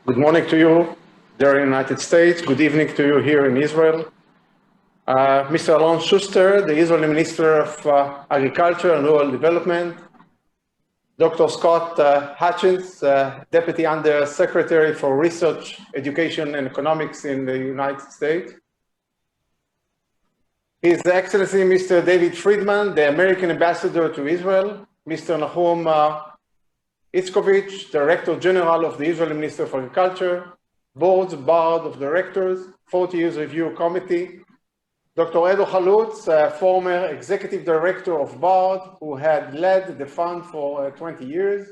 Good morning to you there in the United States. Good evening to you here in Israel. Mr. Alon Schuster, the Israeli Minister of Agriculture and Rural Development. Dr. Scott Hutchins, Deputy Under Secretary for Research, Education and Economics in the United States. His Excellency Mr. David Friedman, the American Ambassador to Israel. Mr. Nahum Itzkovich, Director General of the Israeli Ministry of Agriculture, Board's BARD of Directors, 40 Years Review Committee, Dr. Edo Halutz, former Executive Director of BARD, who had led the fund for 20 years,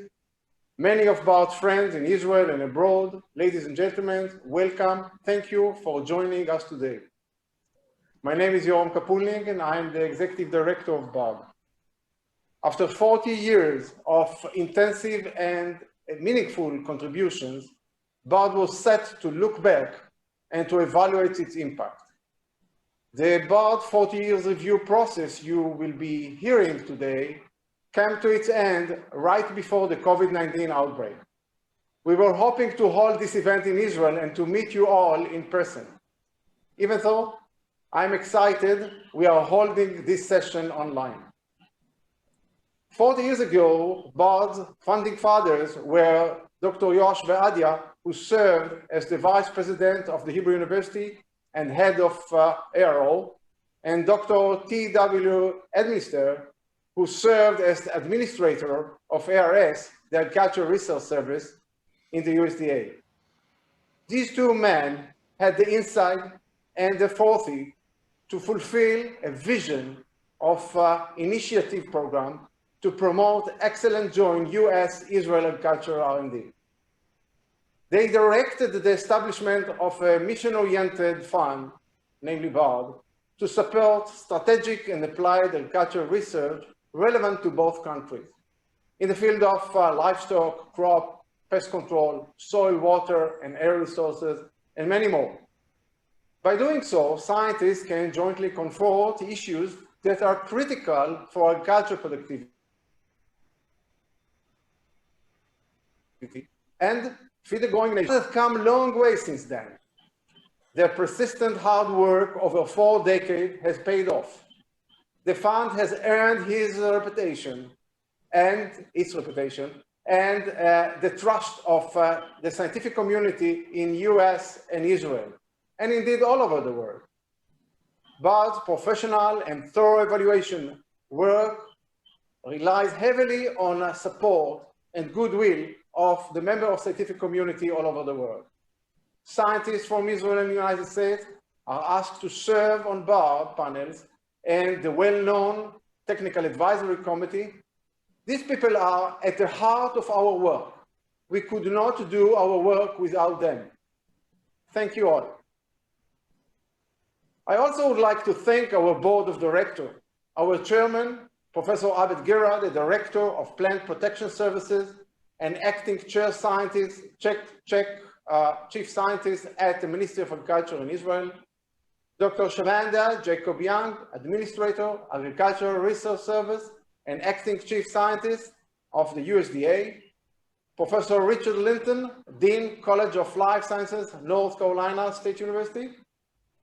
many of BARD's friends in Israel and abroad, ladies and gentlemen, welcome. Thank you for joining us today. My name is Yoram Kapulnik, and I am the Executive Director of BARD. After 40 years of intensive and meaningful contributions, BARD was set to look back and to evaluate its impact. The BARD 40 years review process you will be hearing today came to its end right before the COVID-19 outbreak. We were hoping to hold this event in Israel and to meet you all in person. Even though I'm excited, we are holding this session online. 40 years ago, BARD's founding fathers were Dr. Yoash Ve'adia, who served as the Vice President of the Hebrew University and Head of ARO, and Dr. T.W. Edminster, who served as the Administrator of ARS, the Agricultural Research Service, in the USDA. These two men had the insight and the foresight to fulfill a vision of initiative program to promote excellent joint U.S. Israel Agricultural R&D. They directed the establishment of a mission-oriented fund, namely BARD, to support strategic and applied agricultural research relevant to both countries in the field of livestock, crop, pest control, soil, water, and air resources, and many more. By doing so, scientists can jointly confront issues that are critical for agricultural productivity and feed the growing nation. Have come a long way since then. Their persistent hard work over 4 decades has paid off. The fund has earned its reputation and the trust of the scientific community in US and Israel, and indeed all over the world. BARD's professional and thorough evaluation work relies heavily on support and goodwill of the member of scientific community all over the world. Scientists from Israel and the United States are asked to serve on BARD panels and the well-known Technical Advisory Committee. These people are at the heart of our work. We could not do our work without them. Thank you all. I also would like to thank our board of directors, our chairman, Professor Abed Gera, the Director of Plant Protection Services, and acting chief scientist at the Ministry of Agriculture in Israel, Dr. Shavanda Jacob Young, Administrator, Agricultural Research Service, and acting chief scientist of the USDA, Professor Richard Linton, Dean, College of Life Sciences, North Carolina State University,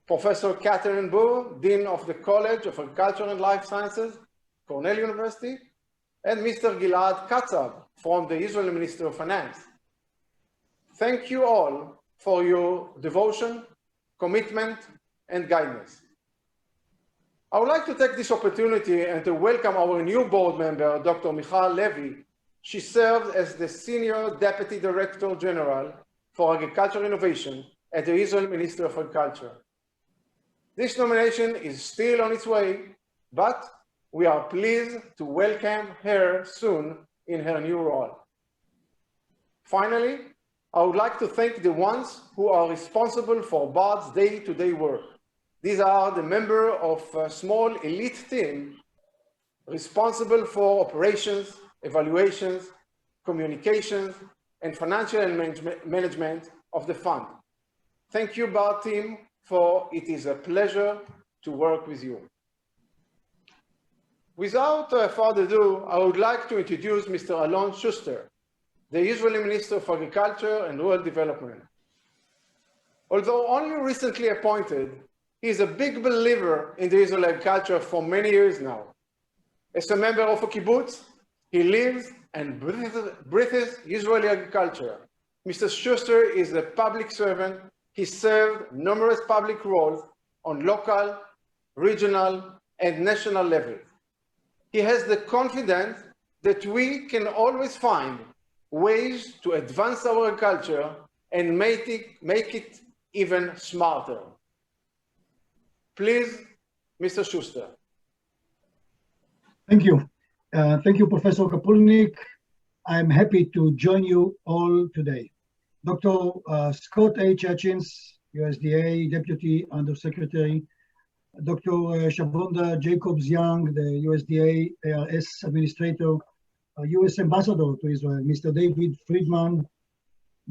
Professor Catherine Burr, Dean of the College of Agriculture and Life Sciences, Cornell University, and Mr. Gilad Katsav from the Israeli Ministry of Finance. Thank you all for your devotion, commitment, and guidance. I would like to take this opportunity and to welcome our new board member, Dr. Michal Levy. She serves as the Senior Deputy Director General for Agricultural Innovation at the Israeli Ministry of Agriculture. This nomination is still on its way, but we are pleased to welcome her soon in her new role. Finally, I would like to thank the ones who are responsible for BARD's day-to-day work. These are the members of a small elite team responsible for operations, evaluations, communications, and financial management of the fund. Thank you, BARD team, for it is a pleasure to work with you. Without further ado, I would like to introduce Mr. Alon Schuster. the Israeli Minister for Agriculture and Rural Development. Although only recently appointed, he is a big believer in the Israeli agriculture for many years now. As a member of a kibbutz, he lives and breathes Israeli agriculture. Mr. Schuster is a public servant. He served numerous public roles on local, regional, and national levels. He has the confidence that we can always find ways to advance our agriculture and make it even smarter. Please, Mr. Schuster. Thank you. Thank you, Professor Kapulnik. I'm happy to join you all today. Dr. Scott H. Hutchins, USDA Deputy Undersecretary, Dr. Shavonda Jacobs-Young, the USDA ARS Administrator, U.S. Ambassador to Israel, Mr. David Friedman,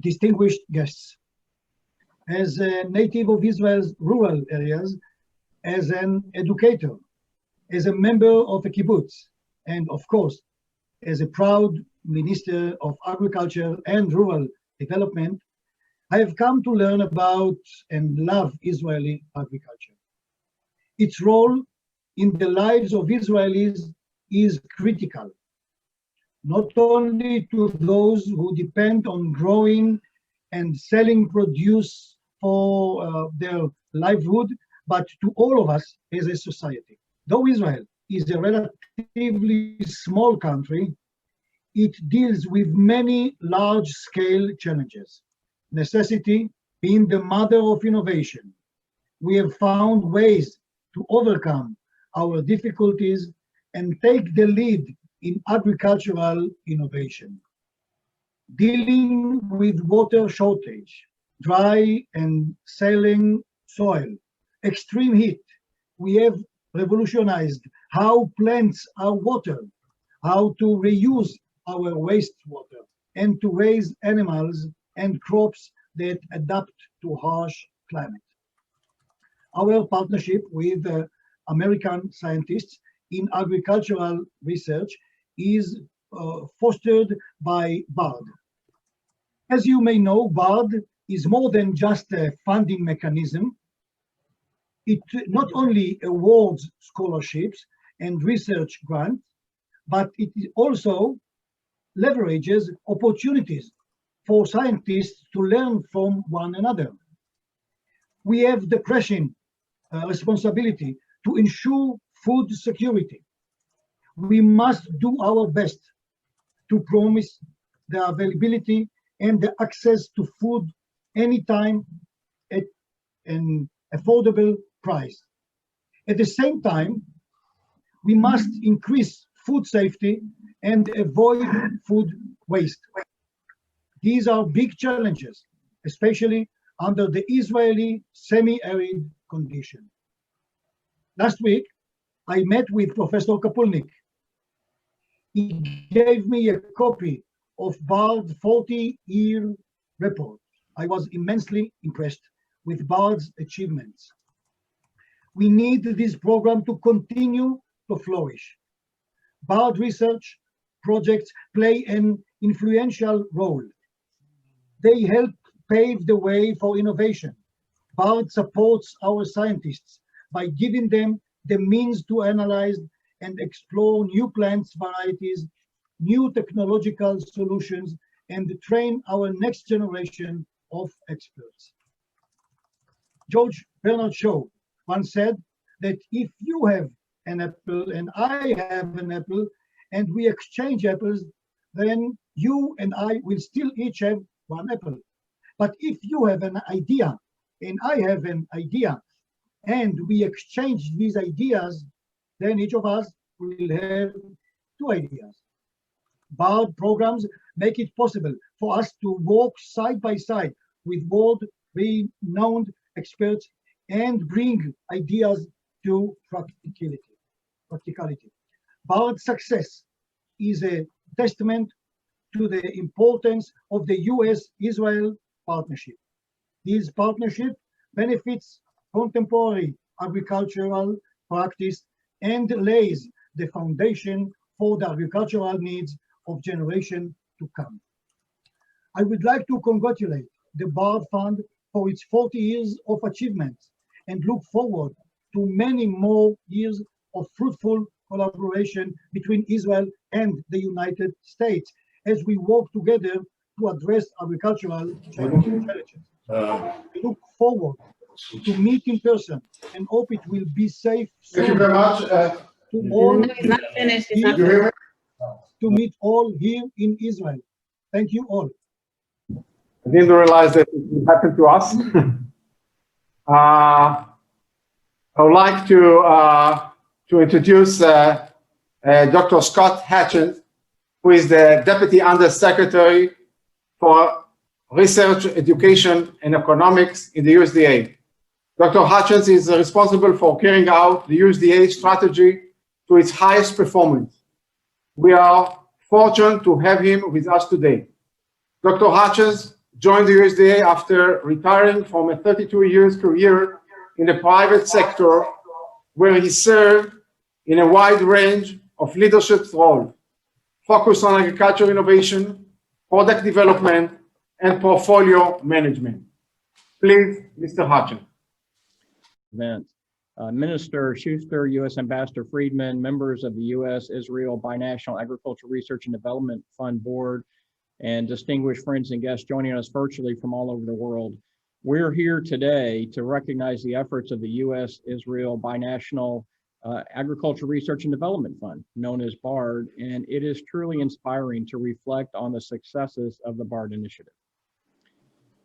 distinguished guests. As a native of Israel's rural areas, as an educator, as a member of a kibbutz, and of course, as a proud Minister of Agriculture and Rural Development, I have come to learn about and love Israeli agriculture. Its role in the lives of Israelis is critical, not only to those who depend on growing and selling produce for their livelihood, but to all of us as a society. Though Israel is a relatively small country, it deals with many large-scale challenges. Necessity being the mother of innovation, we have found ways to overcome our difficulties and take the lead in agricultural innovation. Dealing with water shortage, dry and saline soil, extreme heat, we have revolutionized how plants are watered, how to reuse our wastewater, and to raise animals and crops that adapt to harsh climate. Our partnership with American scientists in agricultural research is fostered by BARD. As you may know, BARD is more than just a funding mechanism. It not only awards scholarships and research grants, but it also leverages opportunities for scientists to learn from one another. We have the pressing responsibility to ensure food security. We must do our best to promise the availability and the access to food anytime at an affordable price. At the same time, we must increase food safety and avoid food waste. These are big challenges, especially under the Israeli semi-arid condition. Last week, I met with Professor Kapulnik. He gave me a copy of BARD's 40-year report. I was immensely impressed with BARD's achievements. We need this program to continue to flourish. BARD research projects play an influential role. They help pave the way for innovation. BARD supports our scientists by giving them the means to analyze and explore new plant varieties, new technological solutions, and train our next generation of experts. George Bernard Shaw once said that if you have an apple and I have an apple and we exchange apples, then you and I will still each have one apple. But if you have an idea and I have an idea and we exchange these ideas, then each of us will have two ideas. BARD programs make it possible for us to work side by side with world-renowned experts and bring ideas to practicality. BARD's success is a testament to the importance of the U.S. Israel partnership. This partnership benefits contemporary agricultural practice and lays the foundation for the agricultural needs of generations to come. I would like to congratulate the BARD Fund for its 40 years of achievements and look forward to many more years of fruitful collaboration between Israel and the United States as we work together to address agricultural challenges. We look forward to meet in person and hope it will be safe soon. Thank you very much. To all No, he's not finished. He's not You hear finished. me? to meet all here in Israel. Thank you all. I didn't realize that it would happen to us. I would like to introduce Dr. Scott Hutchins, who is the Deputy Undersecretary for Research, Education, and Economics in the USDA. Dr. Hutchins is responsible for carrying out the USDA strategy to its highest performance. We are fortunate to have him with us today. Dr. Hutchins joined the USDA after retiring from a 32-year career in the private sector, where he served in a wide range of leadership roles, focused on agricultural innovation, product development, and portfolio management. Please, Mr. Hutchins. Minister Schuster, U.S. Ambassador Friedman, members of the U.S. Israel Binational Agricultural Research and Development Fund Board, and distinguished friends and guests joining us virtually from all over the world. We're here today to recognize the efforts of the U.S. Israel Binational Agricultural Research and Development Fund, known as BARD, and it is truly inspiring to reflect on the successes of the BARD initiative.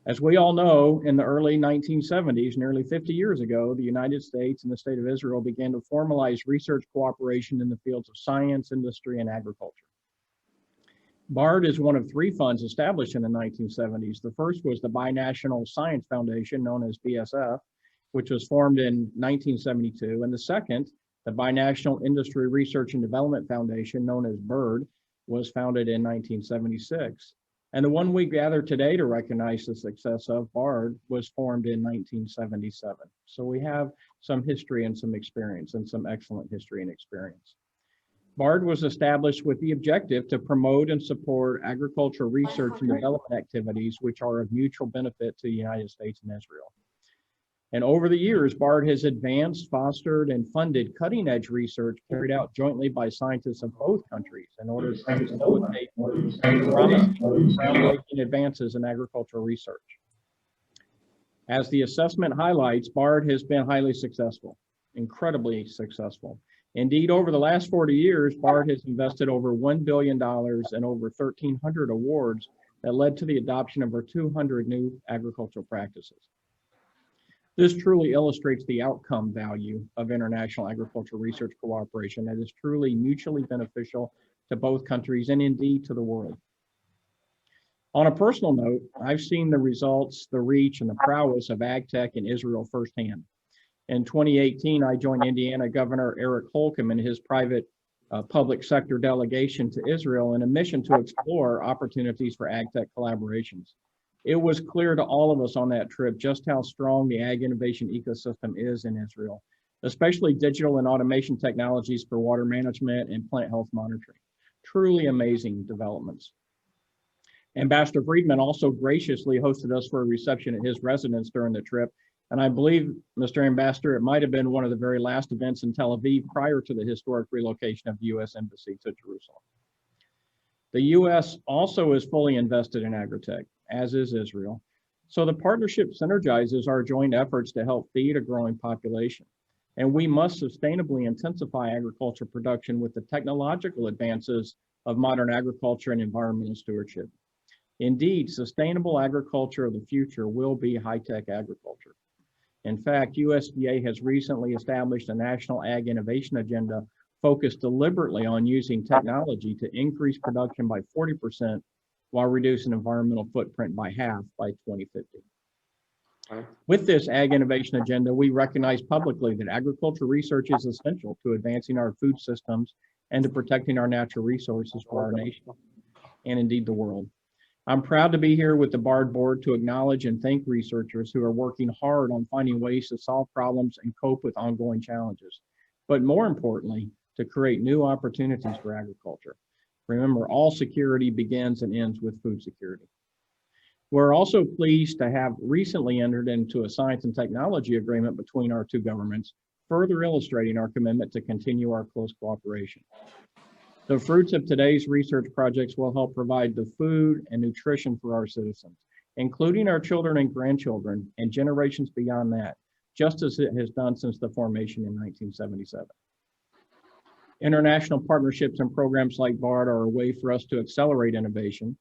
As we all know, in the early 1970s, nearly 50 years ago, the United States and the state of Israel began to formalize research cooperation in the fields of science, industry, and agriculture. BARD is one of three funds established in the 1970s. The first was the Binational Science Foundation, known as BSF, which was formed in 1972. And the second, the Binational Industry Research and Development Foundation, known as BIRD, was founded in 1976. And the one we gather today to recognize the success of, BARD, was formed in 1977. So we have some history and some experience, and some excellent history and experience. BARD was established with the objective to promote and support agricultural research and development activities which are of mutual benefit to the United States and Israel. And over the years, BARD has advanced, fostered, and funded cutting-edge research carried out jointly by scientists of both countries in order to facilitate groundbreaking advances in agricultural research. As the assessment highlights, BARD has been highly successful, incredibly successful. Indeed, over the last 40 years, BARD has invested over $1 billion and over 1,300 awards that led to the adoption of over 200 new agricultural practices. This truly illustrates the outcome value of international agricultural research cooperation that is truly mutually beneficial to both countries and indeed to the world. On a personal note, I've seen the results, the reach, and the prowess of AgTech in Israel firsthand. In 2018, I joined Indiana Governor Eric Holcomb and his private public sector delegation to Israel in a mission to explore opportunities for AgTech collaborations. It was clear to all of us on that trip just how strong the ag innovation ecosystem is in Israel, especially digital and automation technologies for water management and plant health monitoring. Truly amazing developments. Ambassador Friedman also graciously hosted us for a reception at his residence during the trip. And I believe, Mr. Ambassador, it might have been one of the very last events in Tel Aviv prior to the historic relocation of the U.S. Embassy to Jerusalem. The U.S. also is fully invested in agritech, as is Israel. So the partnership synergizes our joint efforts to help feed a growing population. And we must sustainably intensify agriculture production with the technological advances of modern agriculture and environmental stewardship. Indeed, sustainable agriculture of the future will be high-tech agriculture. In fact, USDA has recently established a national ag innovation agenda focused deliberately on using technology to increase production by 40% while reducing environmental footprint by half by 2050. With this ag innovation agenda, we recognize publicly that agricultural research is essential to advancing our food systems and to protecting our natural resources for our nation and indeed the world. I'm proud to be here with the BARD board to acknowledge and thank researchers who are working hard on finding ways to solve problems and cope with ongoing challenges, but more importantly, to create new opportunities for agriculture. Remember, all security begins and ends with food security. We're also pleased to have recently entered into a science and technology agreement between our two governments, further illustrating our commitment to continue our close cooperation. The fruits of today's research projects will help provide the food and nutrition for our citizens, including our children and grandchildren and generations beyond that, just as it has done since the formation in 1977. International partnerships and programs like BARD are a way for us to accelerate innovation,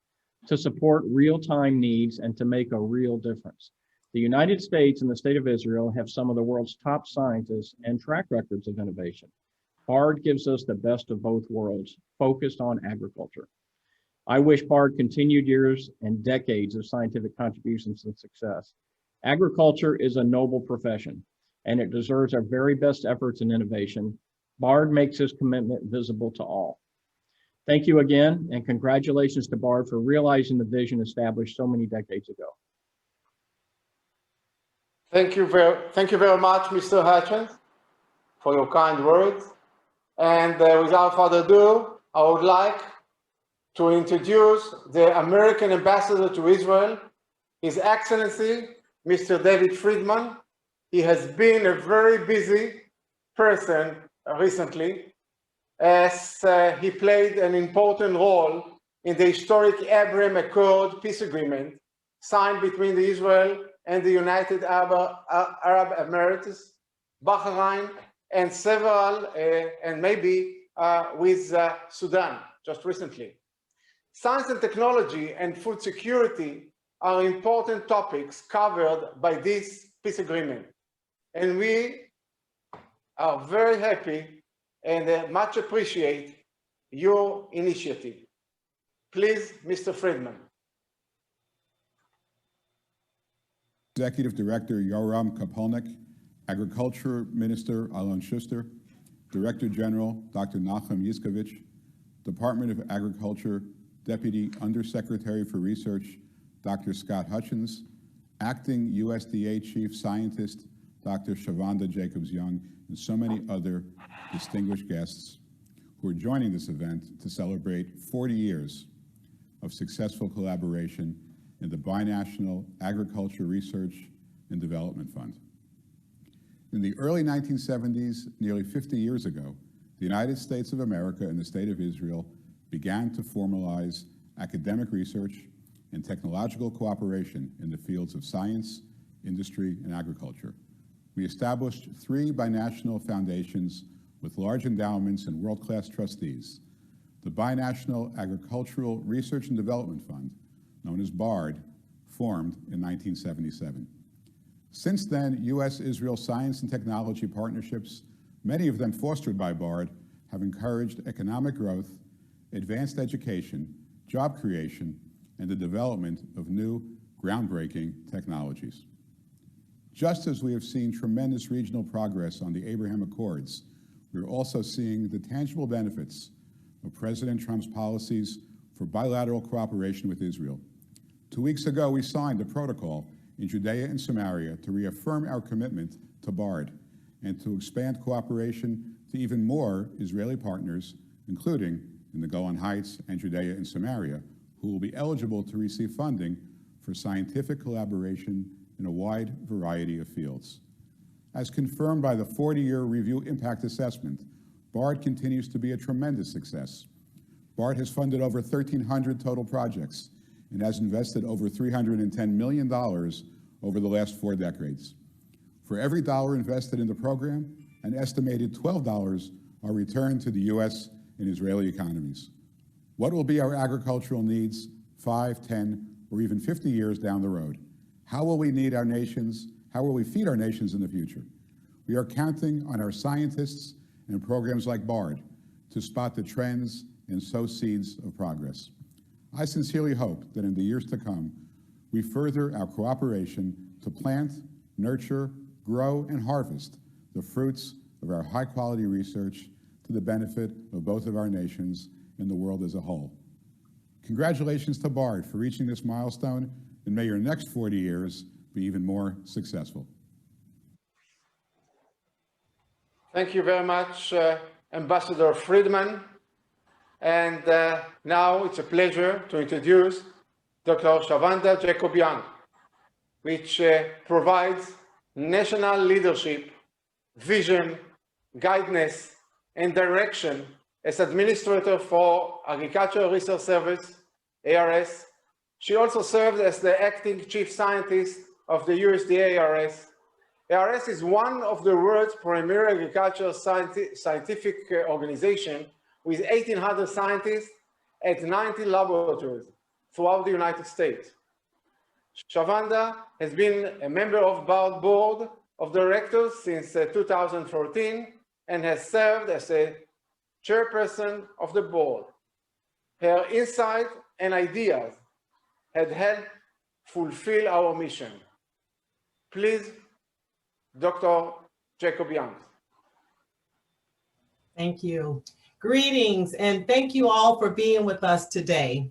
to support real-time needs, and to make a real difference. The United States and the State of Israel have some of the world's top scientists and track records of innovation. BARD gives us the best of both worlds, focused on agriculture. I wish BARD continued years and decades of scientific contributions and success. Agriculture is a noble profession, and it deserves our very best efforts in innovation. BARD makes his commitment visible to all. Thank you again, and congratulations to BARD for realizing the vision established so many decades ago. Thank you very much, Mr. Hutchins, for your kind words. And without further ado, I would like to introduce the American Ambassador to Israel, His Excellency, Mr. David Friedman. He has been a very busy person recently, as he played an important role in the historic Abraham Accord peace agreement signed between Israel and the United Arab Emirates, Bahrain, and several, and maybe with Sudan just recently. Science and technology and food security are important topics covered by this peace agreement. And we are very happy and much appreciate your initiative. Please, Mr. Friedman. Executive Director Yoram Kapolnik, Agriculture Minister Alon Schuster, Director General Dr. Nachum Yiskovich, Department of Agriculture Deputy Undersecretary for Research Dr. Scott Hutchins, Acting USDA Chief Scientist Dr. Shavonda Jacobs-Young, and so many other distinguished guests who are joining this event to celebrate 40 years of successful collaboration in the Binational Agriculture Research and Development Fund. In the early 1970s, nearly 50 years ago, the United States of America and the State of Israel began to formalize academic research and technological cooperation in the fields of science, industry, and agriculture. We established 3 binational foundations with large endowments and world-class trustees: the Binational Agricultural Research and Development Fund, known as BARD, formed in 1977. Since then, U.S. Israel science and technology partnerships, many of them fostered by BARD, have encouraged economic growth, advanced education, job creation, and the development of new, groundbreaking technologies. Just as we have seen tremendous regional progress on the Abraham Accords, we're also seeing the tangible benefits of President Trump's policies for bilateral cooperation with Israel. 2 weeks ago, we signed a protocol in Judea and Samaria to reaffirm our commitment to BARD and to expand cooperation to even more Israeli partners, including in the Golan Heights and Judea and Samaria, who will be eligible to receive funding for scientific collaboration in a wide variety of fields. As confirmed by the 40-year review impact assessment, BARD continues to be a tremendous success. BARD has funded over 1,300 total projects and has invested over $310 million over the last 4 decades. For every dollar invested in the program, an estimated $12 are returned to the U.S. and Israeli economies. What will be our agricultural needs 5, 10, or even 50 years down the road? How will we feed our nations in the future? We are counting on our scientists and programs like BARD to spot the trends and sow seeds of progress. I sincerely hope that in the years to come, we further our cooperation to plant, nurture, grow, and harvest the fruits of our high-quality research to the benefit of both of our nations and the world as a whole. Congratulations to BARD for reaching this milestone, and may your next 40 years be even more successful. Thank you very much, Ambassador Friedman. And now it's a pleasure to introduce Dr. Shavanda Jacob-Young, which provides national leadership, vision, guidance, and direction as Administrator for Agricultural Research Service, ARS. She also served as the Acting Chief Scientist of the USDA ARS. ARS is one of the world's premier agricultural scientific organization with 1,800 scientists at 90 laboratories throughout the United States. Shavanda has been a member of BARD Board of Directors since 2014 and has served as a chairperson of the board. Her insight and ideas had helped fulfill our mission. Please, Dr. Jacob-Young. Thank you. Greetings, and thank you all for being with us today.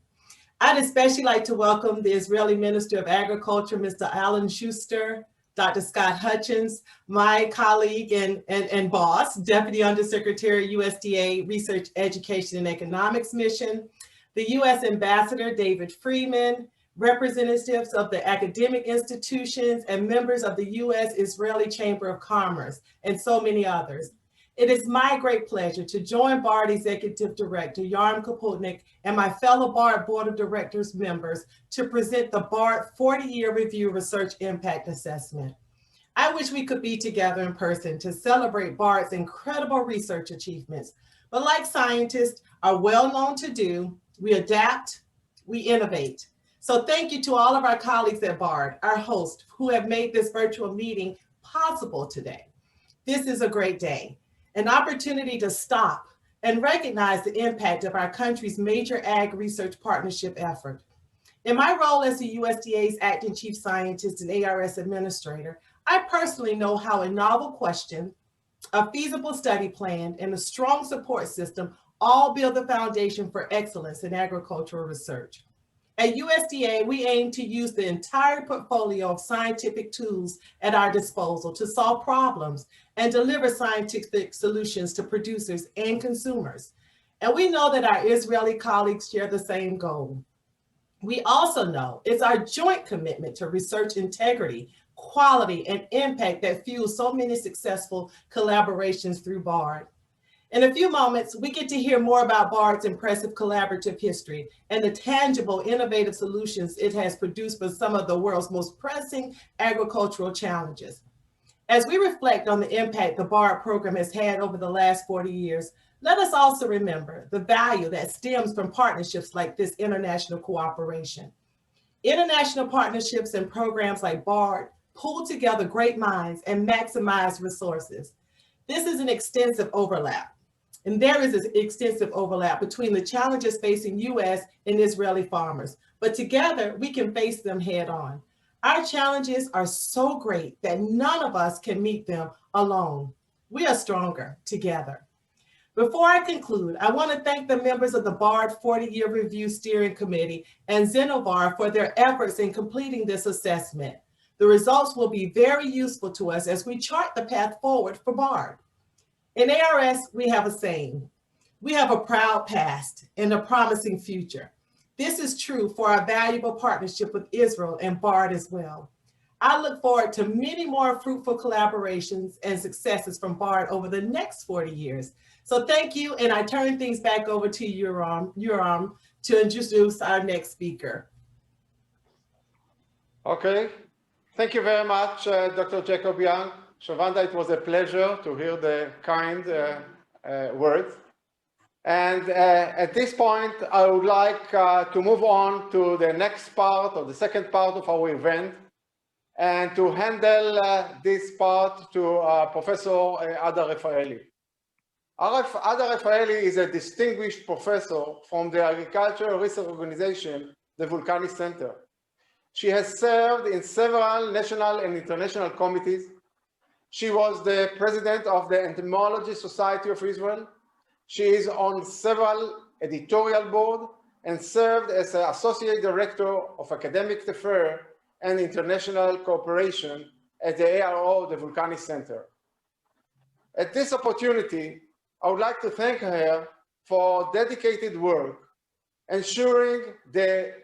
I'd especially like to welcome the Israeli Minister of Agriculture, Mr. Alan Schuster, Dr. Scott Hutchins, my colleague and boss, Deputy Undersecretary, USDA Research, Education, and Economics Mission, the U.S. Ambassador, David Freeman, representatives of the academic institutions, and members of the U.S. Israeli Chamber of Commerce, and so many others. It is my great pleasure to join BARD Executive Director Yoram Kapulnik and my fellow BARD Board of Directors members to present the BARD 40-Year Review Research Impact Assessment. I wish we could be together in person to celebrate BARD's incredible research achievements, but like scientists are well known to do, we adapt, we innovate. So thank you to all of our colleagues at BARD, our hosts, who have made this virtual meeting possible today. This is a great day, an opportunity to stop and recognize the impact of our country's major ag research partnership effort. In my role as the USDA's Acting Chief Scientist and ARS Administrator, I personally know how a novel question, a feasible study plan, and a strong support system all build the foundation for excellence in agricultural research. At USDA, we aim to use the entire portfolio of scientific tools at our disposal to solve problems and deliver scientific solutions to producers and consumers. And we know that our Israeli colleagues share the same goal. We also know it's our joint commitment to research integrity, quality, and impact that fuels so many successful collaborations through BARD. In a few moments, we get to hear more about BARD's impressive collaborative history and the tangible, innovative solutions it has produced for some of the world's most pressing agricultural challenges. As we reflect on the impact the BARD program has had over the last 40 years, let us also remember the value that stems from partnerships like this international cooperation. International partnerships and programs like BARD pull together great minds and maximize resources. This is an extensive overlap. And there is an extensive overlap between the challenges facing U.S. and Israeli farmers, but together we can face them head on. Our challenges are so great that none of us can meet them alone. We are stronger together. Before I conclude, I want to thank the members of the BARD 40-Year Review Steering Committee and Zenovar for their efforts in completing this assessment. The results will be very useful to us as we chart the path forward for BARD. In ARS, we have a saying, we have a proud past and a promising future. This is true for our valuable partnership with Israel and BARD as well. I look forward to many more fruitful collaborations and successes from BARD over the next 40 years. So thank you, and I turn things back over to Yoram to introduce our next speaker. Okay, thank you very much, Dr. Jacob-Young. Shavanda, it was a pleasure to hear the kind words. And at this point, I would like to move on to the next part, or the second part of our event, and to handle this part to Professor Ada Rafaeli. Ada Rafaeli is a distinguished professor from the Agricultural Research Organization, the Vulcani Center. She has served in several national and international committees. She was the president of the Entomology Society of Israel. She is on several editorial boards and served as an associate director of academic affairs and international cooperation at the ARO, the Vulcani Center. At this opportunity, I would like to thank her for dedicated work, ensuring the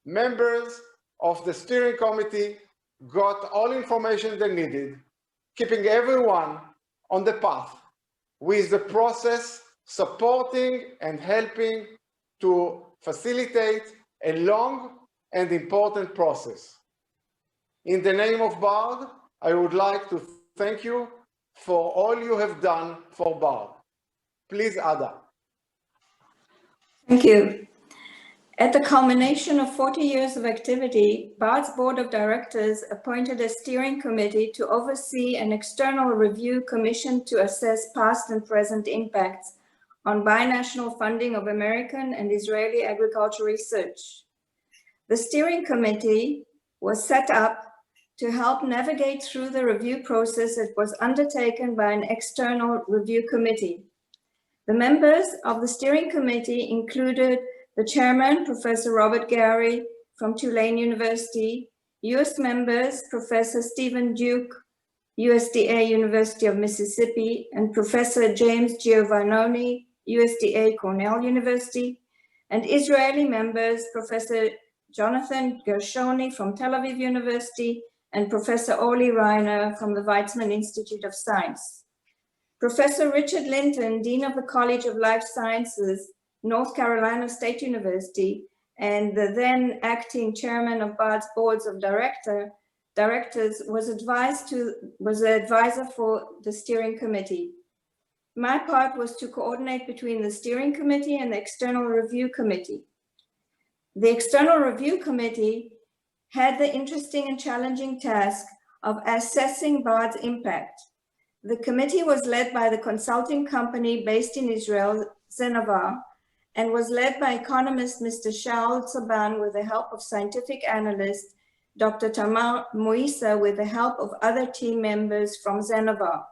members of the steering committee got all information they needed, keeping everyone on the path with the process supporting and helping to facilitate a long and important process. In the name of BARD, I would like to thank you for all you have done for BARD. Please, Ada. Thank you. At the culmination of 40 years of activity, BARD's Board of Directors appointed a steering committee to oversee an external review commission to assess past and present impacts on binational funding of American and Israeli agriculture research. The steering committee was set up to help navigate through the review process that was undertaken by an external review committee. The members of the steering committee included the chairman, Professor Robert Gary from Tulane University, U.S. members, Professor Stephen Duke, USDA University of Mississippi, and Professor James Giovannoni, USDA Cornell University, and Israeli members, Professor Jonathan Gershoni from Tel Aviv University, and Professor Oli Reiner from the Weizmann Institute of Science. Professor Richard Linton, Dean of the College of Life Sciences, North Carolina State University, and the then acting chairman of BARD's boards of directors, was the advisor for the steering committee. My part was to coordinate between the steering committee and the external review committee. The external review committee had the interesting and challenging task of assessing BARD's impact. The committee was led by the consulting company based in Israel, Zenovar, and was led by economist Mr. Shaul Tzaban with the help of scientific analyst Dr. Tamar Moisa with the help of other team members from Zenovar.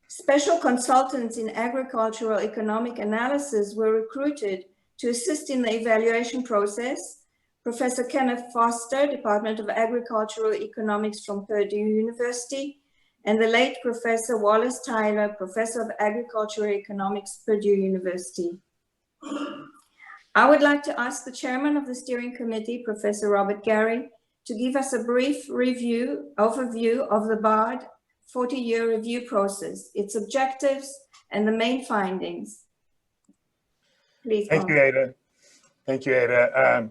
Special consultants in agricultural economic analysis were recruited to assist in the evaluation process. Professor Kenneth Foster, Department of Agricultural Economics from Purdue University, and the late Professor Wallace Tyler, Professor of Agricultural Economics, Purdue University. I would like to ask the chairman of the steering committee, Professor Robert Gary, to give us a brief overview of the BARD 40-year review process, its objectives, and the main findings. Please. Thank you, Ada. Thank you, Ada.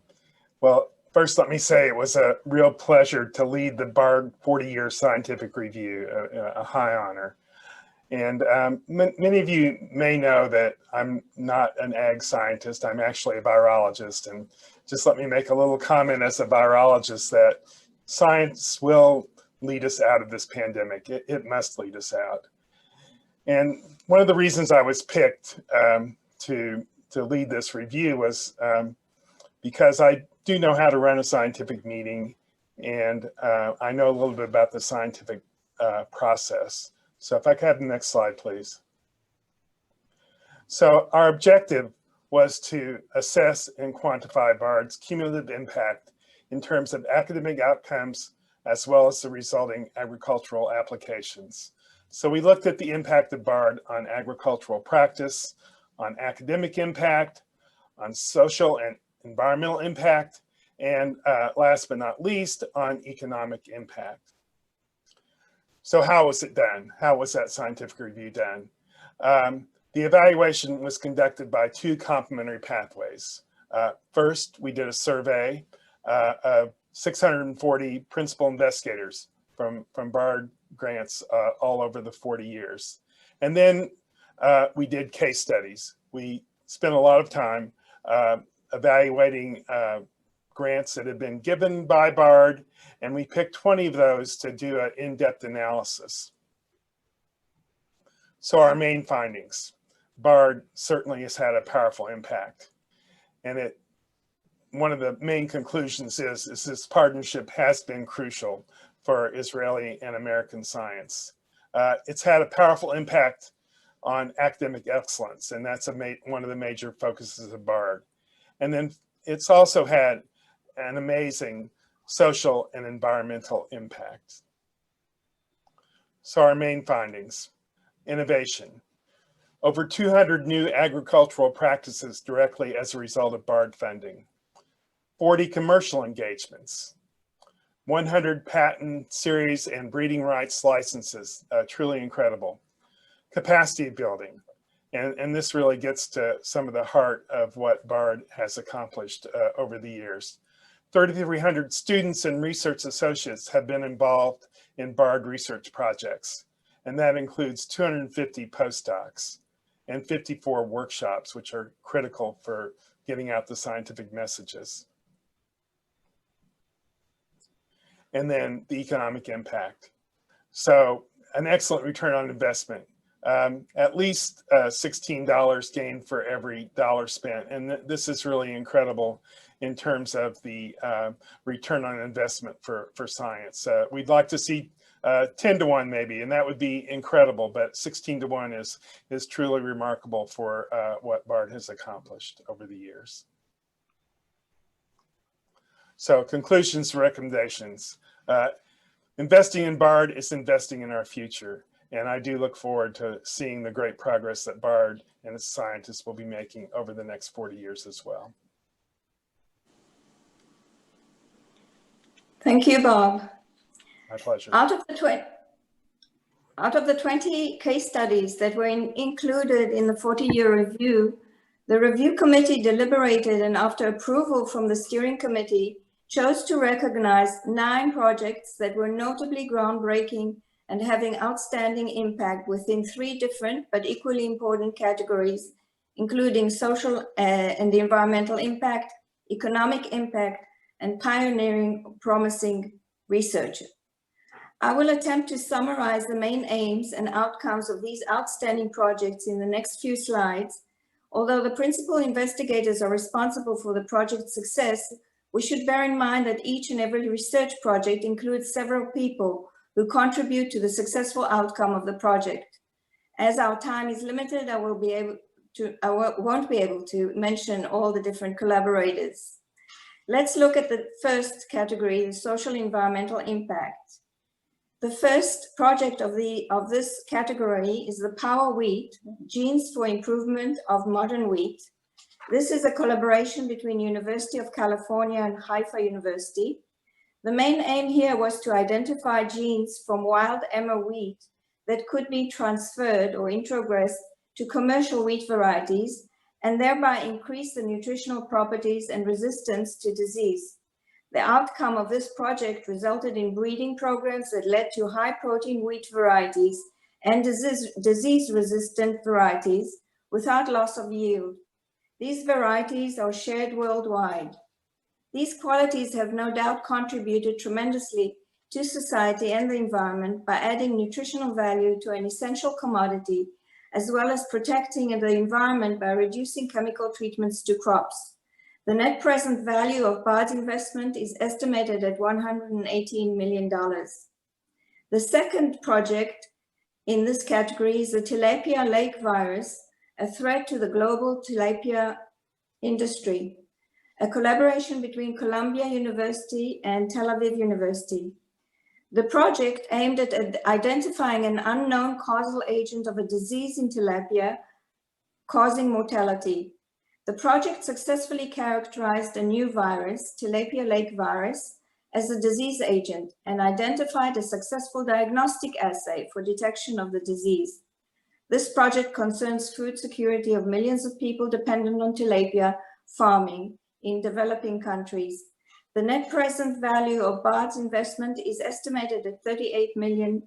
Well, first, let me say it was a real pleasure to lead the BARD 40-year scientific review, a high honor. And many of you may know that I'm not an ag scientist. I'm actually a virologist. And just let me make a little comment as a virologist that science will lead us out of this pandemic. It must lead us out. And one of the reasons I was picked to lead this review was because I do know how to run a scientific meeting, and I know a little bit about the scientific process. So if I could have the next slide, please. So our objective was to assess and quantify BARD's cumulative impact in terms of academic outcomes, as well as the resulting agricultural applications. So we looked at the impact of BARD on agricultural practice, on academic impact, on social and environmental impact, and last but not least, on economic impact. So how was it done? How was that scientific review done? The evaluation was conducted by two complementary pathways. First, we did a survey of 640 principal investigators from BARD grants all over the 40 years. And then we did case studies. We spent a lot of time evaluating grants that had been given by BARD, and we picked 20 of those to do an in-depth analysis. So our main findings: BARD certainly has had a powerful impact. And one of the main conclusions is this partnership has been crucial for Israeli and American science. It's had a powerful impact on academic excellence, and that's one of the major focuses of BARD. And then it's also had an amazing social and environmental impact. So our main findings: innovation. Over 200 new agricultural practices directly as a result of BARD funding. 40 commercial engagements, 100 patent series and breeding rights licenses, truly incredible. Capacity building, and this really gets to some of the heart of what BARD has accomplished over the years. 3,300 students and research associates have been involved in BARD research projects, and that includes 250 postdocs and 54 workshops, which are critical for getting out the scientific messages. And then the economic impact. So an excellent return on investment. At least $16 gained for every dollar spent. And this is really incredible in terms of the return on investment for science. We'd like to see 10 to 1 maybe, and that would be incredible, but 16 to 1 is truly remarkable for what BARD has accomplished over the years. So conclusions, recommendations. Investing in BARD is investing in our future. And I do look forward to seeing the great progress that BARD and its scientists will be making over the next 40 years as well. Thank you, Bob. My pleasure. Out of the 20 case studies that were included in the 40-year review, the review committee deliberated and after approval from the steering committee, chose to recognize 9 projects that were notably groundbreaking and having outstanding impact within 3 different but equally important categories, including social and environmental impact, economic impact, and pioneering promising research. I will attempt to summarize the main aims and outcomes of these outstanding projects in the next few slides. Although the principal investigators are responsible for the project's success, we should bear in mind that each and every research project includes several people who contribute to the successful outcome of the project. As our time is limited, I won't be able to mention all the different collaborators. Let's look at the first category, the social environmental impact. The first project of this category is the Power Wheat, Genes for Improvement of Modern Wheat. This is a collaboration between University of California and Haifa University. The main aim here was to identify genes from wild emmer wheat that could be transferred or introgressed to commercial wheat varieties and thereby increase the nutritional properties and resistance to disease. The outcome of this project resulted in breeding programs that led to high protein wheat varieties and disease-resistant varieties without loss of yield. These varieties are shared worldwide. These qualities have no doubt contributed tremendously to society and the environment by adding nutritional value to an essential commodity, as well as protecting the environment by reducing chemical treatments to crops. The net present value of BARD's investment is estimated at $118 million. The second project in this category is the tilapia lake virus, a threat to the global tilapia industry, a collaboration between Columbia University and Tel Aviv University. The project aimed at identifying an unknown causal agent of a disease in tilapia causing mortality. The project successfully characterized a new virus, tilapia lake virus, as a disease agent and identified a successful diagnostic assay for detection of the disease. This project concerns food security of millions of people dependent on tilapia farming in developing countries. The net present value of BARD's investment is estimated at $38 million.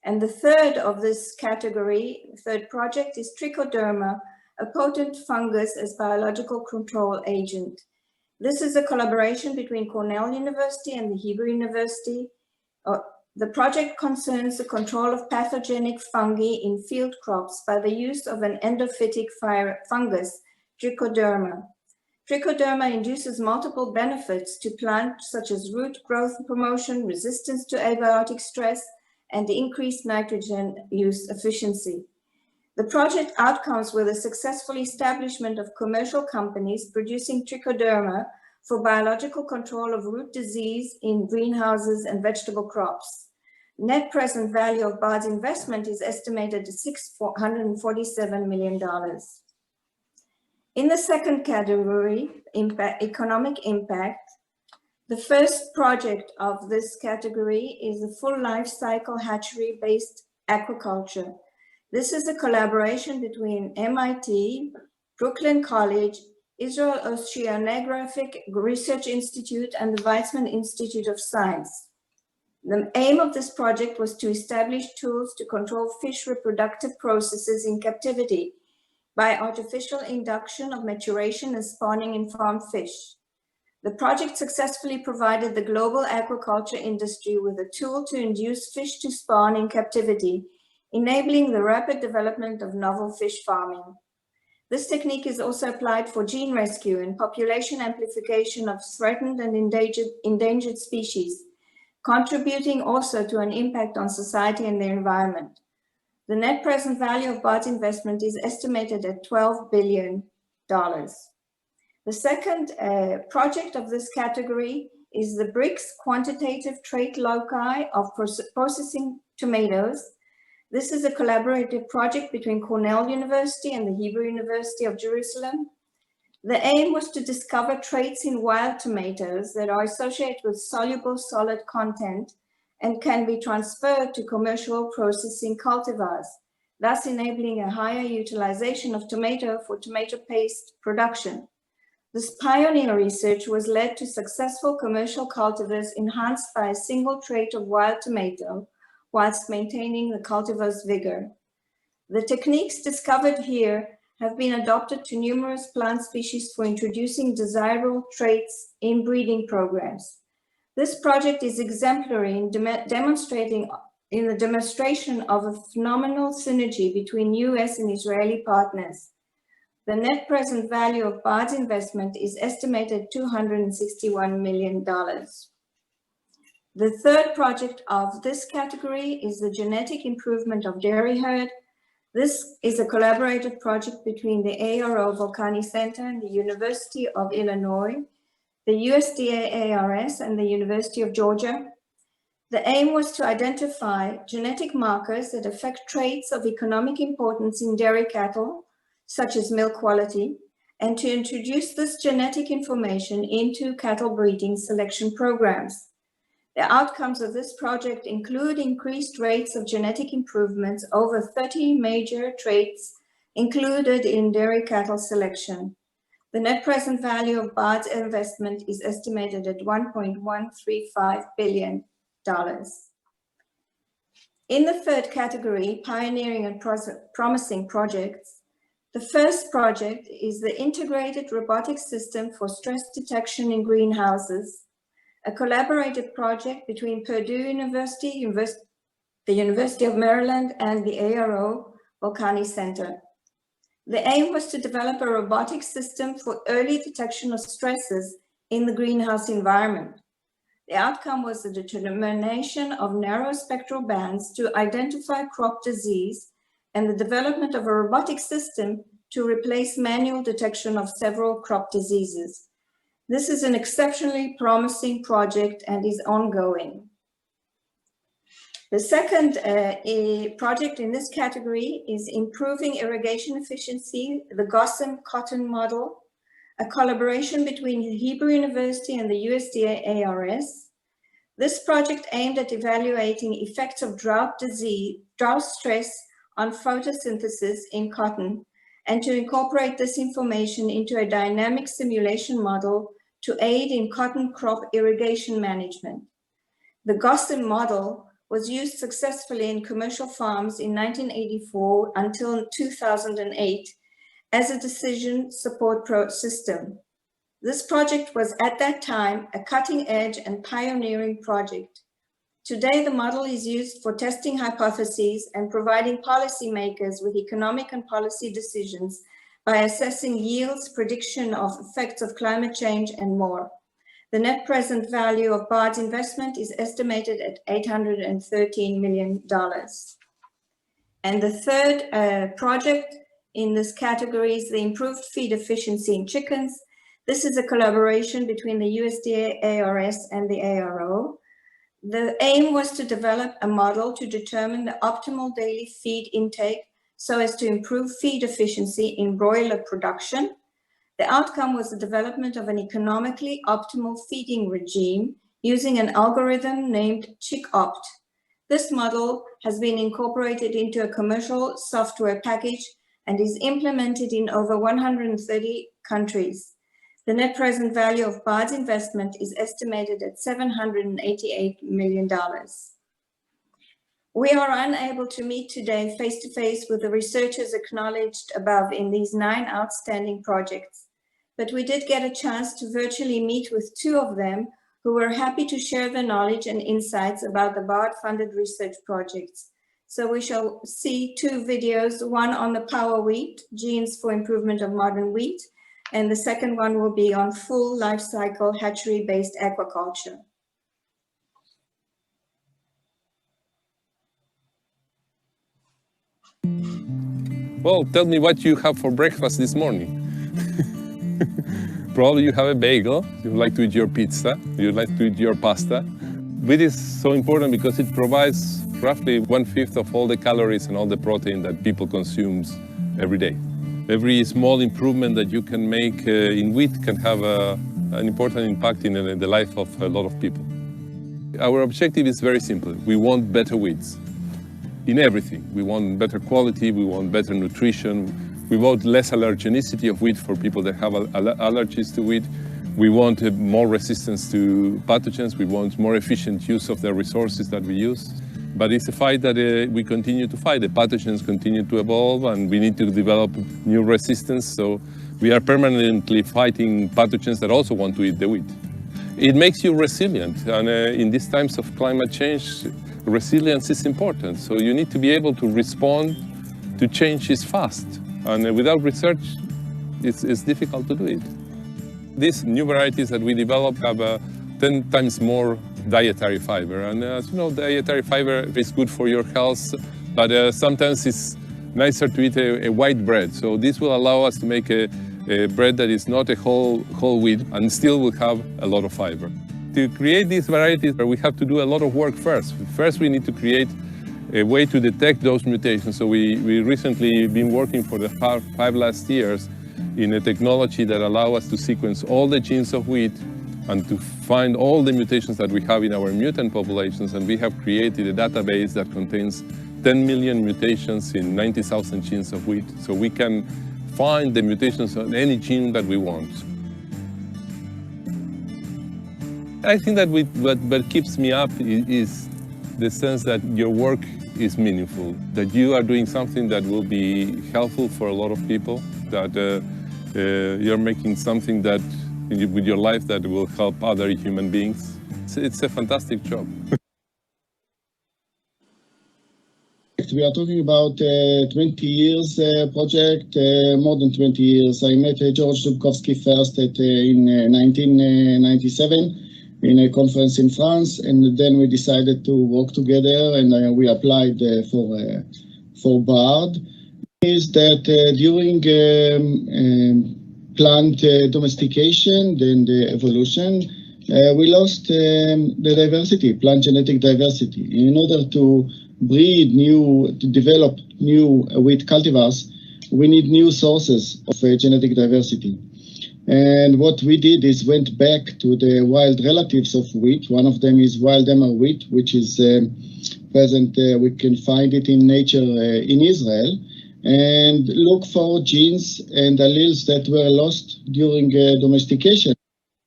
And the third of this category, third project, is trichoderma, a potent fungus as biological control agent. This is a collaboration between Cornell University and the Hebrew University. The project concerns the control of pathogenic fungi in field crops by the use of an endophytic fungus, trichoderma. Trichoderma induces multiple benefits to plants such as root growth promotion, resistance to abiotic stress, and increased nitrogen use efficiency. The project outcomes were the successful establishment of commercial companies producing trichoderma for biological control of root disease in greenhouses and vegetable crops. Net present value of BARD's investment is estimated at $647 million. In the second category, economic impact. The first project of this category is the full life cycle hatchery-based aquaculture. This is a collaboration between MIT, Brooklyn College, Israel Oceanographic Research Institute, and the Weizmann Institute of Science. The aim of this project was to establish tools to control fish reproductive processes in captivity by artificial induction of maturation and spawning in farm fish. The project successfully provided the global aquaculture industry with a tool to induce fish to spawn in captivity, enabling the rapid development of novel fish farming. This technique is also applied for gene rescue and population amplification of threatened and endangered species, contributing also to an impact on society and the environment. The net present value of BARD's investment is estimated at $12 billion. The second project of this category is the BRICS Quantitative Trait Loci of Processing Tomatoes. This is a collaborative project between Cornell University and the Hebrew University of Jerusalem. The aim was to discover traits in wild tomatoes that are associated with soluble solid content and can be transferred to commercial processing cultivars, thus enabling a higher utilization of tomato for tomato paste production. This pioneer research was led to successful commercial cultivars enhanced by a single trait of wild tomato, whilst maintaining the cultivar's vigor. The techniques discovered here have been adopted to numerous plant species for introducing desirable traits in breeding programs. This project is exemplary in the demonstration of a phenomenal synergy between US and Israeli partners. The net present value of BARD's investment is estimated at $261 million. The third project of this category is the genetic improvement of dairy herd. This is a collaborative project between the ARO Volcani Center and the University of Illinois, the USDA ARS, and the University of Georgia. The aim was to identify genetic markers that affect traits of economic importance in dairy cattle, such as milk quality, and to introduce this genetic information into cattle breeding selection programs. The outcomes of this project include increased rates of genetic improvements over 30 major traits included in dairy cattle selection. The net present value of BARD's investment is estimated at $1.135 billion. In the third category, pioneering and promising projects, the first project is the integrated robotic system for stress detection in greenhouses, a collaborative project between Purdue University, the University of Maryland, and the ARO Volcani Center. The aim was to develop a robotic system for early detection of stresses in the greenhouse environment. The outcome was the determination of narrow spectral bands to identify crop disease and the development of a robotic system to replace manual detection of several crop diseases. This is an exceptionally promising project and is ongoing. The second project in this category is improving irrigation efficiency, the Gossam cotton model, a collaboration between the Hebrew University and the USDA ARS. This project aimed at evaluating effects of drought stress on photosynthesis in cotton, and to incorporate this information into a dynamic simulation model to aid in cotton crop irrigation management. The Gossam model was used successfully in commercial farms in 1984 until 2008 as a decision support system. This project was at that time a cutting edge and pioneering project. Today, the model is used for testing hypotheses and providing policymakers with economic and policy decisions by assessing yields, prediction of effects of climate change, and more. The net present value of BARD's investment is estimated at $813 million. And the third project in this category is the improved feed efficiency in chickens. This is a collaboration between the USDA ARS and the ARO. The aim was to develop a model to determine the optimal daily feed intake so as to improve feed efficiency in broiler production. The outcome was the development of an economically optimal feeding regime using an algorithm named ChickOpt. This model has been incorporated into a commercial software package and is implemented in over 130 countries. The net present value of BARD's investment is estimated at $788 million. We are unable to meet today face-to-face with the researchers acknowledged above in these 9 outstanding projects, but we did get a chance to virtually meet with 2 of them who were happy to share their knowledge and insights about the BARD-funded research projects. So we shall see 2 videos, one on the power wheat, genes for improvement of modern wheat, and the second one will be on full life cycle hatchery-based aquaculture. Well, tell me what you have for breakfast this morning. Probably you have a bagel, you like to eat your pizza, you like to eat your pasta. Wheat is so important because it provides roughly 1/5 of all the calories and all the protein that people consume every day. Every small improvement that you can make in wheat can have an important impact in the life of a lot of people. Our objective is very simple. We want better wheats in everything. We want better quality, we want better nutrition, we want less allergenicity of wheat for people that have allergies to wheat. We want more resistance to pathogens, we want more efficient use of the resources that we use. But it's a fight that we continue to fight. The pathogens continue to evolve and we need to develop new resistance. So we are permanently fighting pathogens that also want to eat the wheat. It makes you resilient. And in these times of climate change, resilience is important. So you need to be able to respond to changes fast. And without research, it's difficult to do it. These new varieties that we develop have 10 times more dietary fiber. And as you know, dietary fiber is good for your health, but sometimes it's nicer to eat a white bread. So this will allow us to make a bread that is not a whole wheat and still will have a lot of fiber. To create these varieties, we have to do a lot of work first. First, we need to create a way to detect those mutations. So we recently been working for the last 5 years in a technology that allows us to sequence all the genes of wheat and to find all the mutations that we have in our mutant populations. And we have created a database that contains 10 million mutations in 90,000 genes of wheat. So we can find the mutations on any gene that we want. I think that what keeps me up is the sense that your work is meaningful, that you are doing something that will be helpful for a lot of people, that you're making something that with your life that will help other human beings. It's a fantastic job. We are talking about 20 years project, more than 20 years. I met George Dubkowski first in 1997 in a conference in France, and then we decided to work together, and we applied for BARD. Is that during plant domestication, then the evolution, we lost the diversity, plant genetic diversity. In order to breed to develop new wheat cultivars, we need new sources of genetic diversity. And what we did is went back to the wild relatives of wheat. One of them is wild emmer wheat, which is present, we can find it in nature in Israel, and look for genes and alleles that were lost during domestication.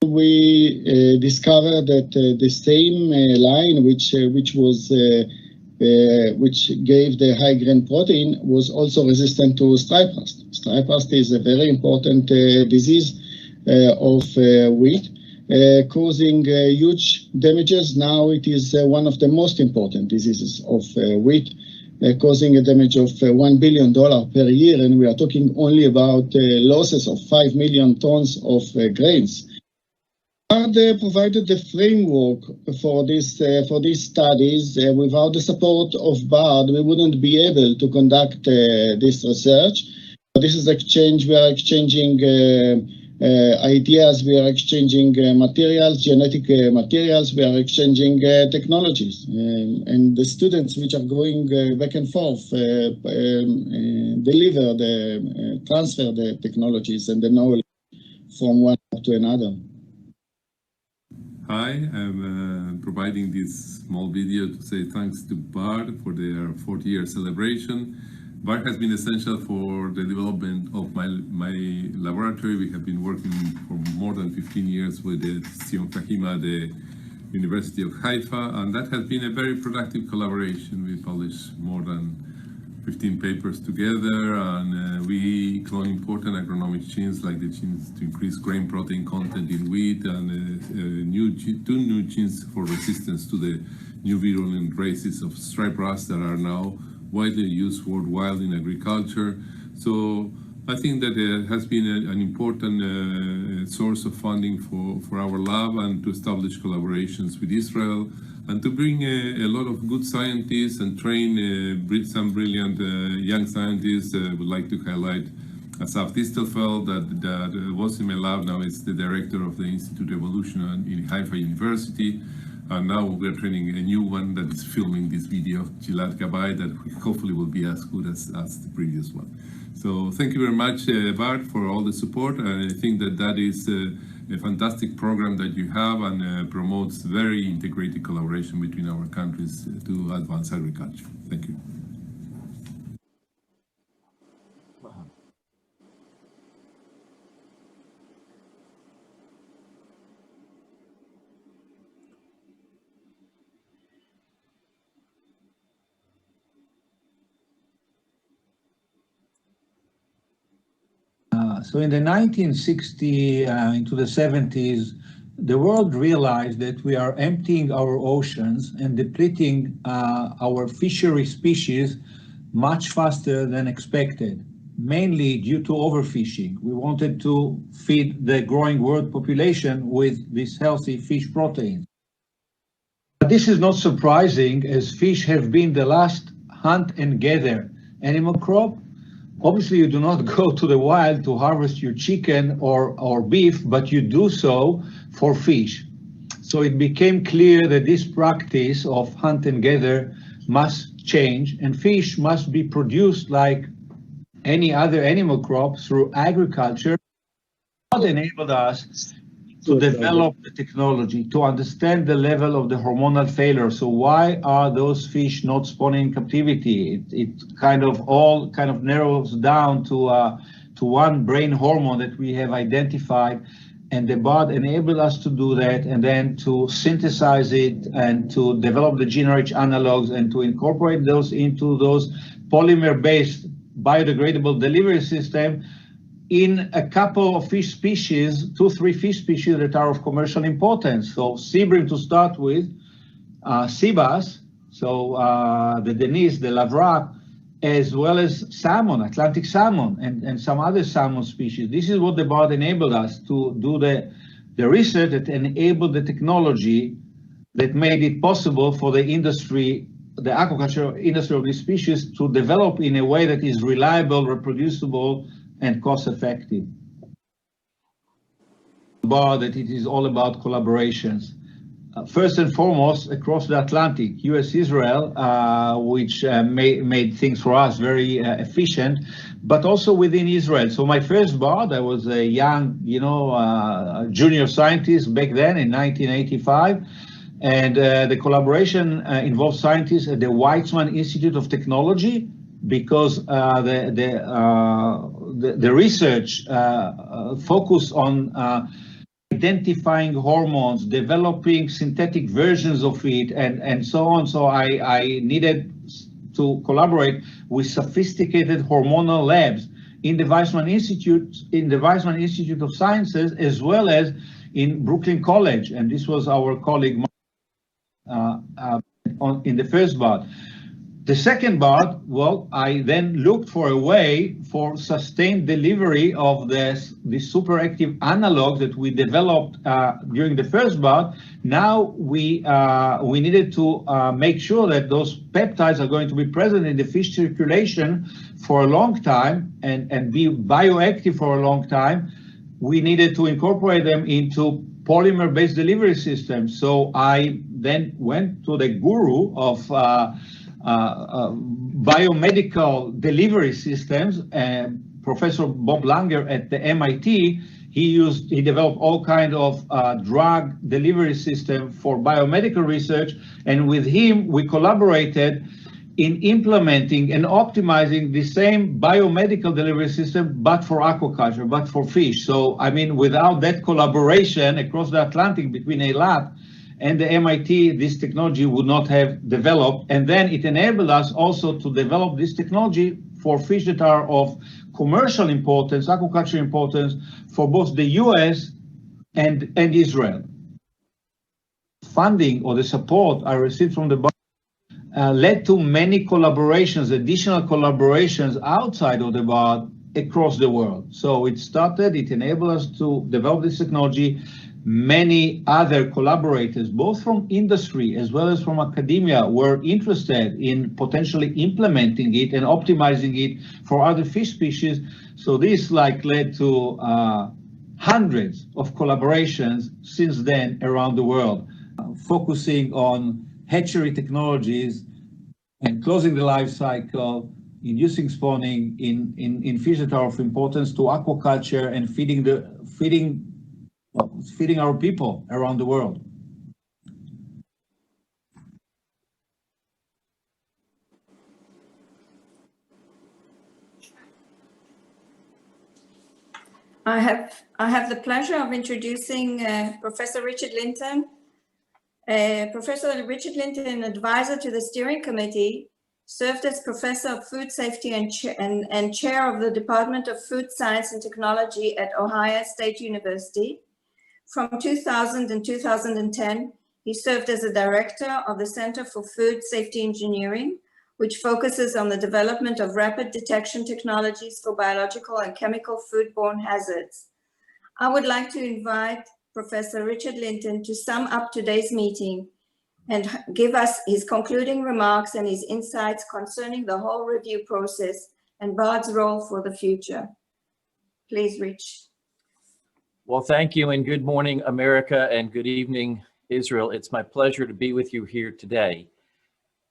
We discovered that the same line which gave the high grain protein was also resistant to stripe rust. Stripe rust is a very important disease of wheat, causing huge damages. Now it is one of the most important diseases of wheat, causing a damage of $1 billion per year, and we are talking only about losses of 5 million tons of grains. BARD provided the framework for these studies. Without the support of BARD, we wouldn't be able to conduct this research. This is exchange. We are exchanging ideas. We are exchanging materials, genetic materials. We are exchanging technologies, and the students which are going back and forth transfer the technologies and the knowledge. from one to another. Hi, I'm providing this small video to say thanks to BARD for their 40-year celebration. BARD has been essential for the development of my laboratory. We have been working for more than 15 years with the Zion Fahima, the University of Haifa, and that has been a very productive collaboration. We published more than 15 papers together, and we clone important agronomic genes like the genes to increase grain protein content in wheat, and two new genes for resistance to the new virulent races of striped rust that are now widely used worldwide in agriculture. So I think that it has been an important source of funding for our lab, and to establish collaborations with Israel, and to bring a lot of good scientists and train some brilliant young scientists. Would like to highlight Asaf Distelfeld that was in my lab, now is the director of the Institute of Evolution in Haifa University. And now we're training a new one that is filming this video, Gilad Gabay, that hopefully will be as good as the previous one. So thank you very much, BARD, for all the support. And I think that is a fantastic program that you have, and promotes very integrated collaboration between our countries to advance agriculture. Thank you. So in the 1960s into the 70s, the world realized that we are emptying our oceans and depleting our fishery species much faster than expected, mainly due to overfishing. We wanted to feed the growing world population with this healthy fish protein. But this is not surprising, as fish have been the last hunt and gather animal crop. Obviously, you do not go to the wild to harvest your chicken or beef, but you do so for fish. So it became clear that this practice of hunt and gather must change, and fish must be produced like any other animal crop through agriculture. That enabled us to develop the technology, to understand the level of the hormonal failure. So why are those fish not spawning in captivity? It kind of narrows down to one brain hormone that we have identified, and the BARD enabled us to do that, and then to synthesize it and to develop the gene-rich analogs and to incorporate those into those polymer-based biodegradable delivery system in a couple of fish species, 2-3 fish species that are of commercial importance. So sea bream to start with, sea bass, so the Denise, the Lavra, as well as salmon, Atlantic salmon, and some other salmon species. This is what the BARD enabled us to do, the research that enabled the technology that made it possible for the industry, the aquaculture industry of these species, to develop in a way that is reliable, reproducible, and cost-effective. BARD, that it is all about collaborations. First and foremost, across the Atlantic, U.S. Israel, which made things for us very efficient, but also within Israel. So my first BARD, I was a young, junior scientist back then in 1985. And the collaboration involved scientists at the Weizmann Institute of Technology, because the research focused on identifying hormones, developing synthetic versions of it, and so on. So I needed to collaborate with sophisticated hormonal labs in the Weizmann Institute of Sciences, as well as in Brooklyn College. And this was our colleague in the first BARD. The second BARD, well, I then looked for a way for sustained delivery of this superactive analog that we developed during the first BARD. Now we needed to make sure that those peptides are going to be present in the fish circulation for a long time and be bioactive for a long time. We needed to incorporate them into polymer-based delivery systems. So I then went to the guru of biomedical delivery systems, Professor Bob Langer at the MIT. He developed all kind of drug delivery system for biomedical research, and with him we collaborated in implementing and optimizing the same biomedical delivery system, but for aquaculture, but for fish. So, I mean, without that collaboration across the Atlantic between Eilat and the MIT, this technology would not have developed. And then it enabled us also to develop this technology for fish that are of commercial importance, aquaculture importance, for both the US and Israel. Funding or the support I received from the BARD led to many collaborations, additional collaborations outside of the BARD across the world. So it enabled us to develop this technology. Many other collaborators, both from industry as well as from academia, were interested in potentially implementing it and optimizing it for other fish species. So this led to hundreds of collaborations since then around the world, focusing on hatchery technologies and closing the life cycle, inducing spawning in fish that are of importance to aquaculture and feeding our people around the world. I have the pleasure of introducing Professor Richard Linton. Professor Richard Linton, advisor to the steering committee, served as professor of food safety and chair of the Department of Food Science and Technology at Ohio State University. From 2000 and 2010, he served as a director of the Center for Food Safety Engineering, which focuses on the development of rapid detection technologies for biological and chemical foodborne hazards. I would like to invite Professor Richard Linton to sum up today's meeting and give us his concluding remarks and his insights concerning the whole review process and BARD's role for the future. Please, Rich. Well, thank you, and good morning, America, and good evening, Israel. It's my pleasure to be with you here today.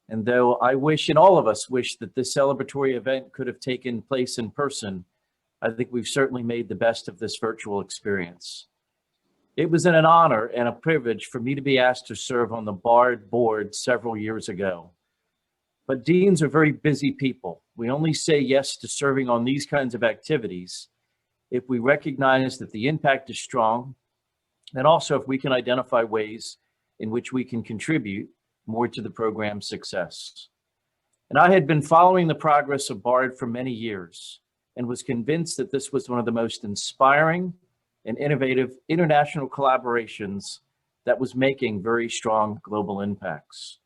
And though I wish, and all of us wish, that this celebratory event could have taken place in person, I think we've certainly made the best of this virtual experience. It was an honor and a privilege for me to be asked to serve on the BARD board several years ago. But deans are very busy people. We only say yes to serving on these kinds of activities if we recognize that the impact is strong, and also if we can identify ways in which we can contribute more to the program's success. And I had been following the progress of BARD for many years and was convinced that this was one of the most inspiring and innovative international collaborations that was making very strong global impacts.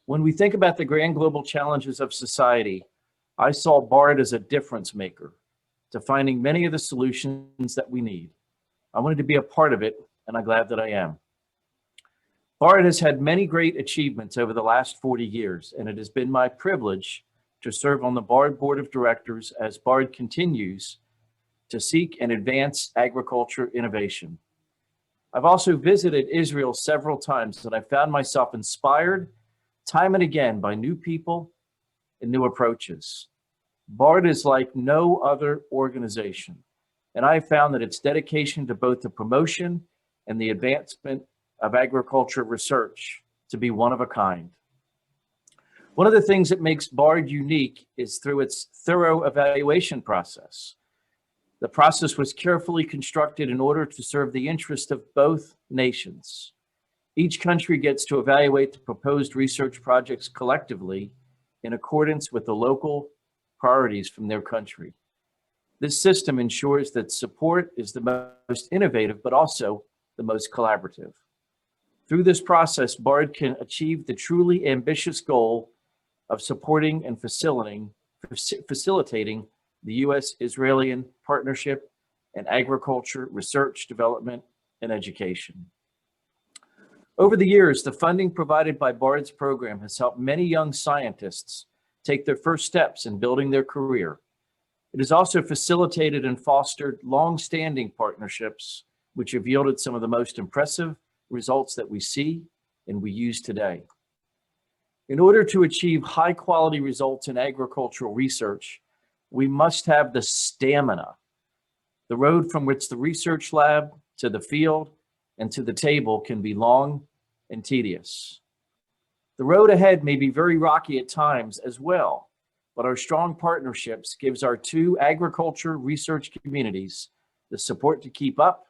When we think about the grand global challenges of society, I saw BARD as a difference maker to finding many of the solutions that we need. I wanted to be a part of it, and I'm glad that I am. BARD has had many great achievements over the last 40 years, and it has been my privilege to serve on the BARD Board of Directors as BARD continues to seek and advance agriculture innovation. I've also visited Israel several times, and I found myself inspired time and again by new people and new approaches. BARD is like no other organization, and I found that its dedication to both the promotion and the advancement of agriculture research to be one of a kind. One of the things that makes BARD unique is through its thorough evaluation process. The process was carefully constructed in order to serve the interest of both nations. Each country gets to evaluate the proposed research projects collectively in accordance with the local priorities from their country. This system ensures that support is the most innovative, but also the most collaborative. Through this process, BARD can achieve the truly ambitious goal of supporting and facilitating the U.S. Israeli partnership in agriculture, research, development, and education. Over the years, the funding provided by BARD's program has helped many young scientists take their first steps in building their career. It has also facilitated and fostered long-standing partnerships, which have yielded some of the most impressive results that we see and we use today. In order to achieve high-quality results in agricultural research, we must have the stamina The road from which the research lab to the field and to the table can be long and tedious. The road ahead may be very rocky at times as well, but our strong partnerships gives our two agriculture research communities the support to keep up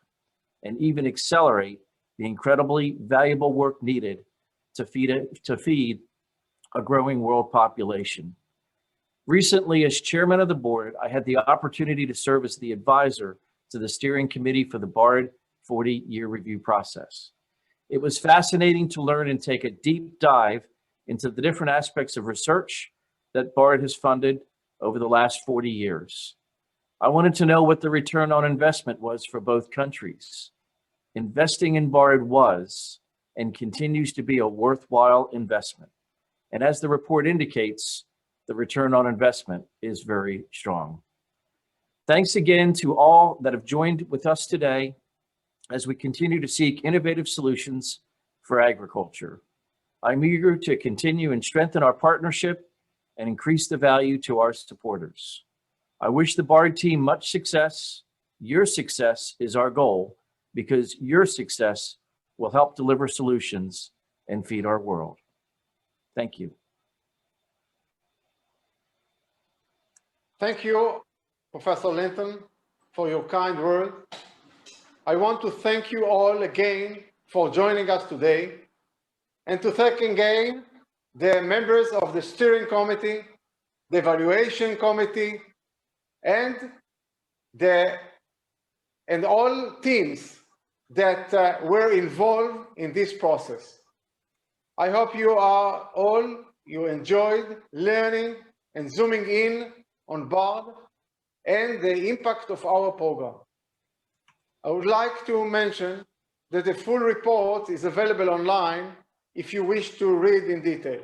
and even accelerate the incredibly valuable work needed to feed a growing world population. Recently, as chairman of the board, I had the opportunity to serve as the advisor to the steering committee for the BARD 40-year review process. It was fascinating to learn and take a deep dive into the different aspects of research that BARD has funded over the last 40 years. I wanted to know what the return on investment was for both countries. Investing in BARD was and continues to be a worthwhile investment. And as the report indicates, the return on investment is very strong. Thanks again to all that have joined with us today as we continue to seek innovative solutions for agriculture. I'm eager to continue and strengthen our partnership and increase the value to our supporters. I wish the BARD team much success. Your success is our goal because your success will help deliver solutions and feed our world. Thank you. Thank you, Professor Linton, for your kind words. I want to thank you all again for joining us today, and to thank again the members of the steering committee, the evaluation committee, and all teams that were involved in this process. I hope you enjoyed learning and zooming in on BARD and the impact of our program. I would like to mention that the full report is available online if you wish to read in detail.